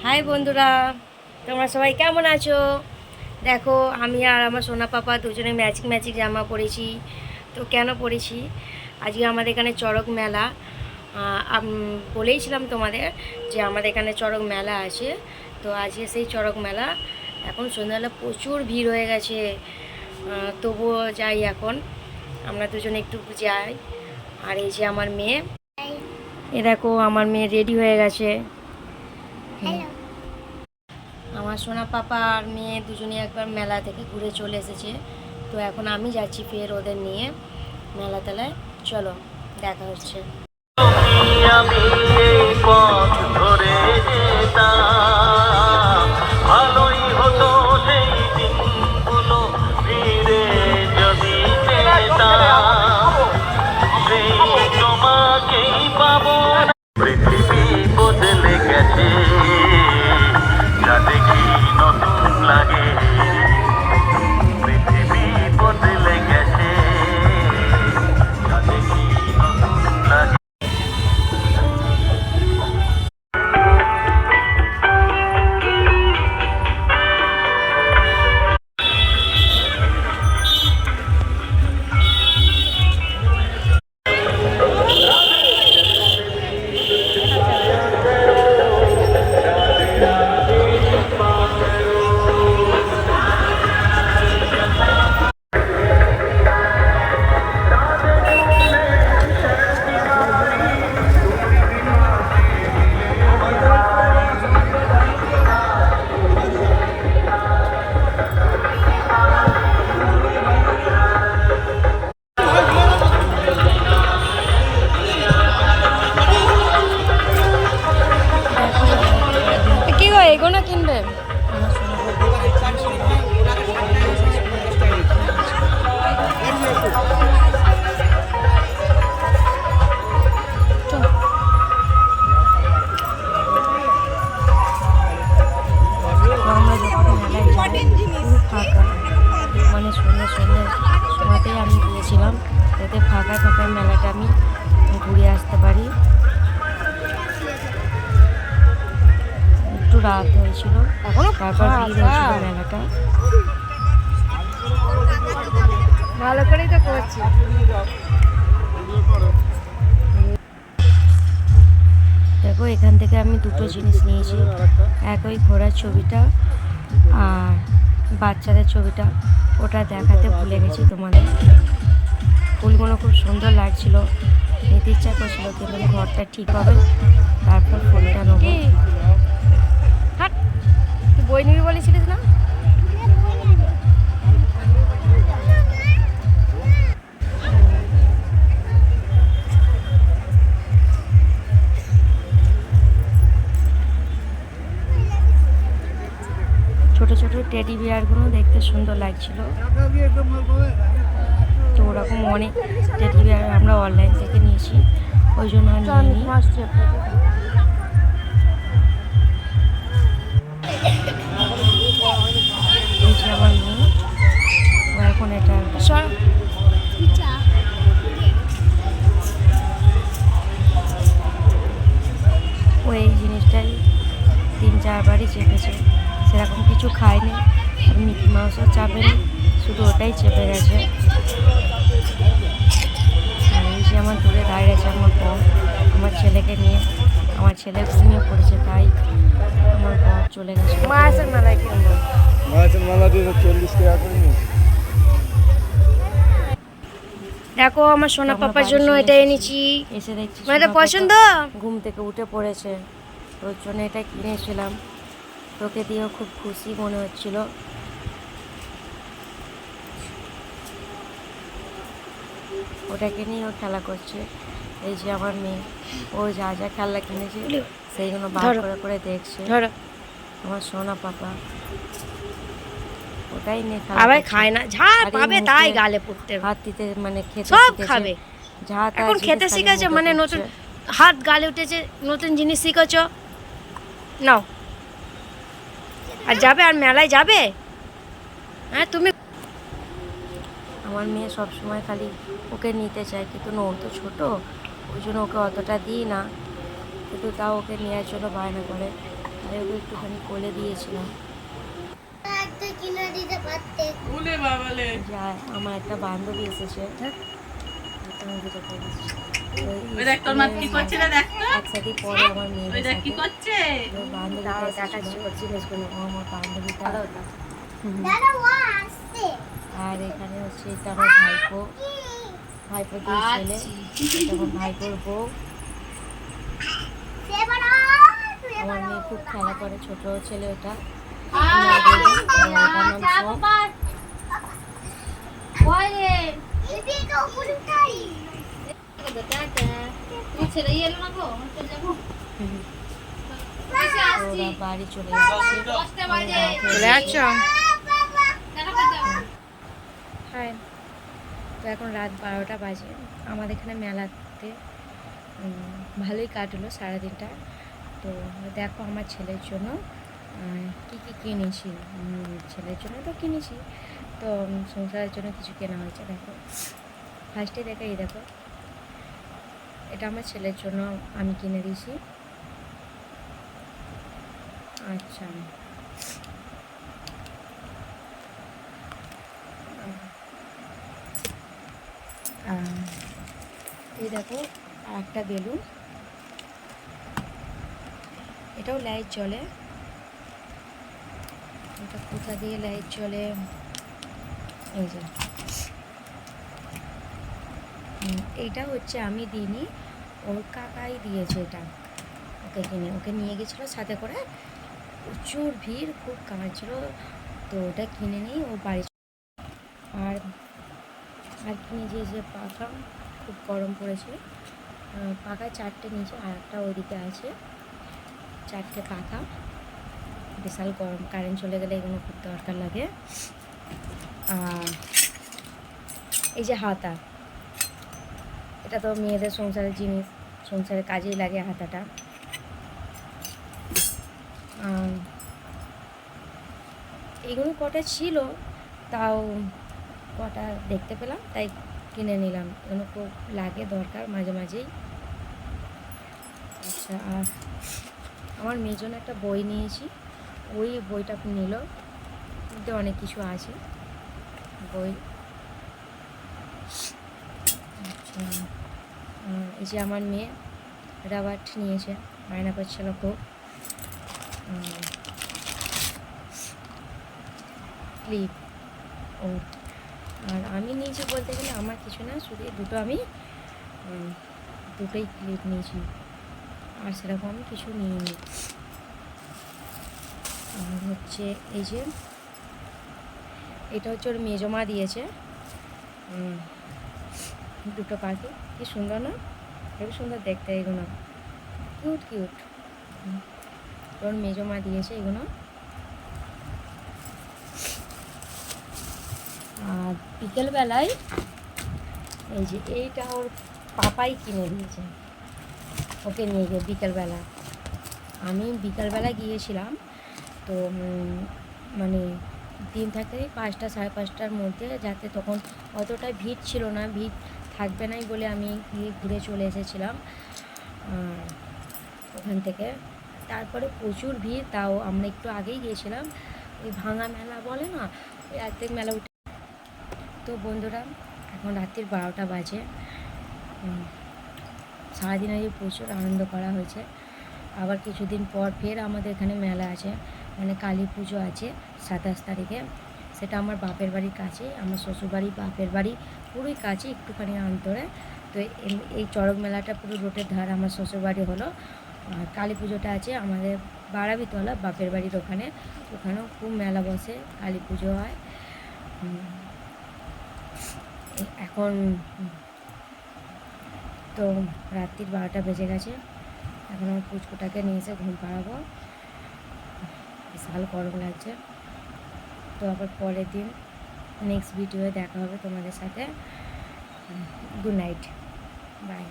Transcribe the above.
High বন্ধুরা, তোমরা সবাই কেমন আছো? দেখো, আমি আর আমার সোনা পাপা দুজনে ম্যাচিং ম্যাচিং জামা পরেছি। তো কেন পরেছি? আজকে আমাদের এখানে চড়ক মেলা। বলেইছিলাম তোমাদের যে আমাদের এখানে চড়ক মেলা আছে। তো আজকে সেই চড়ক মেলা। এখন সন্ধ্যাবেলা প্রচুর ভিড় হয়ে গেছে, তবুও যাই। এখন আমরা দুজনে একটু যাই। আর এই যে আমার মেয়ে, এ দেখো আমার মেয়ে রেডি হয়ে গেছে। আমার সোনা পাপা আর মেয়ে দুজনে একবার মেলা থেকে ঘুরে চলে এসেছে। তো এখন আমি যাচ্ছি ফের ওদের নিয়ে মেলা তেলায়। চলো, দেখা হচ্ছে। আমি এই পথ ধরে যেতাম, ভালোই হতো সেই দিনগুলো ফিরে যদি পেতাম, সেই তোমাকেই পাবো। পৃথিবী বদলে গেছে, যা দেখি নতুন লাগে। পৃথিবী বদলে গেছে, যা দেখি নতুন লাগে। কি গো, এগোনা কিনবে? মানে সময়তেই আমি গিয়েছিলাম, যাতে ফাঁকায় ফাঁকায় মেলাটা আমি ঘুরে আসতে পারি। একটু রাত হয়েছিল, তারপর ভিড় হয়েছিল মেলাটা। ভালো করেই তো করছি। দেখো, এখান থেকে আমি দুটো জিনিস নিয়েছি। এক ওই ঘোড়ার ছবিটা আর বাচ্চাদের ছবিটা, ওটা দেখাতে ভুলে গেছি তোমাদের। ফুলগুলো খুব সুন্দর লাগছিল, নিতে ইচ্ছা করছিল, কিন্তু ঘরটা ঠিক হবে তারপর ফুলটা নেবো। তুই বই নিবি বলেছিলিস না? ছোট ছোট টেডি বিয়ারগুলো দেখতে সুন্দর লাগছিল। তো ওরকম অনেক টেডি বিয়ার আমরা অনলাইন থেকে নিয়েছি, ওই জন্য নিয়ে আমার মেয়ে এখন এটা ও এই জিনিসটাই 3-4 বারই চেপেছে, সেরকম কিছু খায়নি। আর মিকি মাউসও চাপেনি, শুধু ওটাই চেপে গেছে। আর এই যে আমার দূরে দাঁড়িয়ে আছে আমার বর, আমার ছেলেকে নিয়ে। আমার ছেলে ঘুমিয়ে পড়েছে, তাই আমার বর চলে গেছে। মাছের মেলায় কিনবো, মাছের মেলা দিয়ে 40 টাকা করে নিয়ে। দেখো, আমার সোনা পাপার জন্য এটা এনেছি। এসে দেখছি এটা পছন্দ, ঘুম থেকে উঠে পড়েছে, ওর জন্য এটা কিনেছিলাম। তোকে দিয়েও খুব খুশি মনে হচ্ছিল। ওটাকে নিয়ে ও খেলা করছে। এই যে আমার মেয়ে, ও যা যা খেলা কিনেছে সেইগুলো বার করে করে দেখছে। আমার সোনা পাপা ওটাই নিয়ে খেলা, আবার খায় না, যা পাবে তাই গালে পড়তে, হাত দিতে মানে খেতে সব খাবে। যা এখন খেতে শিখেছে, মানে নতুন হাত গালে উঠেছে, নতুন জিনিস শিখেছ নাও। আর যাবে, আর মেলায় যাবে? হ্যাঁ তুমি। আমার মেয়ে সব সময় খালি ওকে নিতে চায়, কিন্তু ও তো ছোটো, ওই জন্য ওকে অতটা দিই না, কিন্তু তাও ওকে নেওয়ার জন্য বায়না করে। আর ওকে একটুখানি কোলে দিয়েছিলাম। আমার একটা বান্ধবী এসেছে, একসাথে পরে আমার মেয়েদের সাথে বান্ধবীটা জিনিসগুলো আমার বান্ধবীটা। আর এখানে হচ্ছে এটা আমার ভাইপো, ভাইপো দুই ছেলে, এটা আমার ভাইপোর বউ। আমার মেয়ে খুব খেলা করে, ছোট ছেলে ওটা। বাড়ি চলে যাচ্ছে। হ্যাঁ, তো এখন রাত 12টা বাজে। আমাদের এখানে মেলাতে ভালোই কাটলো সারাদিনটা। তো দেখো আমার ছেলের জন্য কী কী কিনেছি। ছেলের জন্য তো কিনেছি, তো সংসারের জন্য কিছু কেনা হয়েছে। দেখো ফার্স্টে দেখো, এই দেখো এটা আমার ছেলের জন্য আমি কিনে দিয়েছি। আচ্ছা, এই দেখো একটা বেলুন, এটাও লাইট জ্বলে। এটা কোথা দিয়ে লাইট জ্বলে, এই যে এইটা হচ্ছে আমি দিইনি, ওর কাকাই দিয়েছে এটা ওকে কিনে। ওকে নিয়ে গেছিলো সাথে করে, প্রচুর ভিড়, খুব কাঁদছিল, তো ওটা কিনে নিই ও বাড়ি। আর আর কিনেছি যে পাখা, খুব গরম পড়েছে, পাখা 4টে নিচে, আর একটা ওইদিকে আছে, 4টে পাখা। বিশাল গরম, কারেন্ট চলে গেলে এগুলো খুব দরকার লাগে। আর এই যে হাতা, এটা তো মেয়েদের সংসারের জিনিস, সংসারের কাজেই লাগে হাতাটা। এগুলো কটা ছিল, তাও কটা দেখতে পেলাম তাই কিনে নিলাম। এগুলো খুব লাগে, দরকার মাঝে মাঝেই। আচ্ছা, আর আমার মেয়ের জন্য একটা বই নিয়েছি, ওই বইটা নিল, কিন্তু অনেক কিছু আছে বই। আচ্ছা, এই যে আমার মেয়ে রাবার নিয়েছে, বায়না করছিল খুব। ক্লিপ ও, আর আমি নিয়েছি বলতে গেলে আমার কিছু না, শুধু দুটো আমি দুটোই ক্লিপ নিয়েছি, আর সেরকম আমি কিছু নিইনি। আর হচ্ছে এই যে এটা হচ্ছে ওর মেজমা দিয়েছে, দুটো পাখি, কি সুন্দর না, খুবই সুন্দর দেখতে, এগুলো কিউট কিউট। ওর মেজমা দিয়েছে এগুলো। আর বিকেলবেলায় এই যে এইটা ওর পাপাই কিনে দিয়েছে ওকে নিয়ে গিয়ে বিকেলবেলা। আমি বিকালবেলা গিয়েছিলাম, তো মানে দিন থাকতে 5টা সাড়ে 5টার মধ্যে, যাতে তখন অতটা ভিড় ছিল না, ভিড় থাকবে নাই বলে আমি গিয়ে ঘুরে চলে এসেছিলাম ওখান থেকে। তারপরে প্রচুর ভিড়, তাও আমরা একটু আগেই গিয়েছিলাম, ওই ভাঙা মেলা বলে না, ওই অর্ধেক মেলা উঠে। তো বন্ধুরা, এখন রাত্রির 12টা বাজে। সারাদিন আগে প্রচুর আনন্দ করা হয়েছে। আবার কিছুদিন পর ফের আমাদের এখানে মেলা আছে, মানে কালী পুজো আছে 27 তারিখে। সেটা আমার বাপের বাড়ির কাছে, আমার শ্বশুরবাড়ি বাপের বাড়ি পুরোই কাছে, একটুখানি অন্তরে। তো এই চড়ক মেলাটা পুরো রোডের ধার আমার শ্বশুরবাড়ি হলো। আর কালী পুজোটা আছে আমাদের বাড়াবিতলা বাপের বাড়ির ওখানে, ওখানেও খুব মেলা বসে, কালী পুজো হয়। এখন তো রাত্রির 12টা বেজে গেছে, এখন আমার পুচকুটাকে নিয়ে এসে ঘুম পাড়াবো, বিশাল গরম লাগছে। তো আবার পরের দিন নেক্সট ভিডিওয়ে দেখা হবে তোমাদের সাথে। Good night, by.